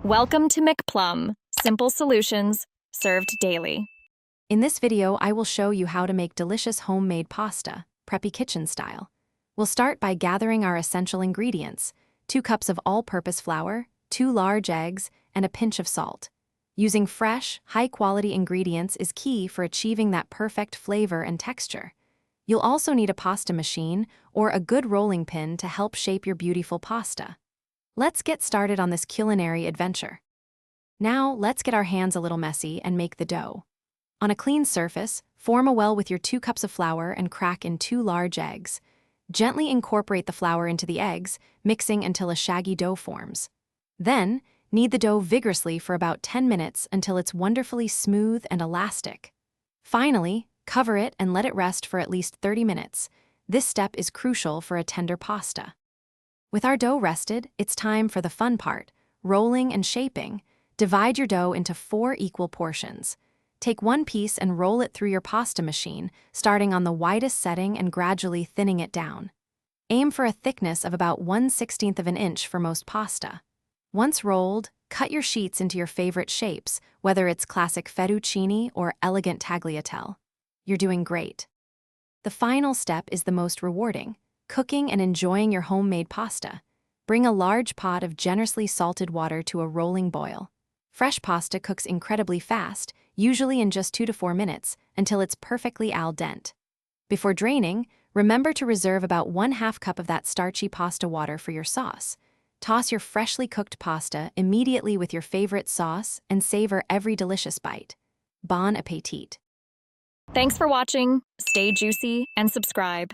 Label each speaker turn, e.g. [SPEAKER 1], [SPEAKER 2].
[SPEAKER 1] Welcome to McPlum, simple solutions served daily.
[SPEAKER 2] In this video, I will show you how to make delicious homemade pasta, Preppy kitchen style. We'll start by gathering our essential ingredients: 2 cups of all-purpose flour, 2 large eggs, and a pinch of salt. Using fresh, high-quality ingredients is key for achieving that perfect flavor and texture. You'll also need a pasta machine or a good rolling pin to help shape your beautiful pasta. Let's get started on this culinary adventure. Now, let's get our hands a little messy and make the dough. On a clean surface, form a well with your 2 cups of flour and crack in 2 large eggs. Gently incorporate the flour into the eggs, mixing until a shaggy dough forms. Then, knead the dough vigorously for about 10 minutes until it's wonderfully smooth and elastic. Finally, cover it and let it rest for at least 30 minutes. This step is crucial for a tender pasta. With our dough rested, it's time for the fun part: rolling and shaping. Divide your dough into 4 equal portions. Take one piece and roll it through your pasta machine, starting on the widest setting and gradually thinning it down. Aim for a thickness of about 1/16 of an inch for most pasta. Once rolled, cut your sheets into your favorite shapes, whether it's classic fettuccine or elegant tagliatelle. You're doing great. The final step is the most rewarding: cooking and enjoying your homemade pasta. Bring a large pot of generously salted water to a rolling boil. Fresh pasta cooks incredibly fast, usually in just 2 to 4 minutes, until it's perfectly al dente. Before draining, remember to reserve about 1/2 cup of that starchy pasta water for your sauce. Toss your freshly cooked pasta immediately with your favorite sauce and savor every delicious bite. Bon appetit!
[SPEAKER 1] Thanks for watching. Stay juicy and subscribe.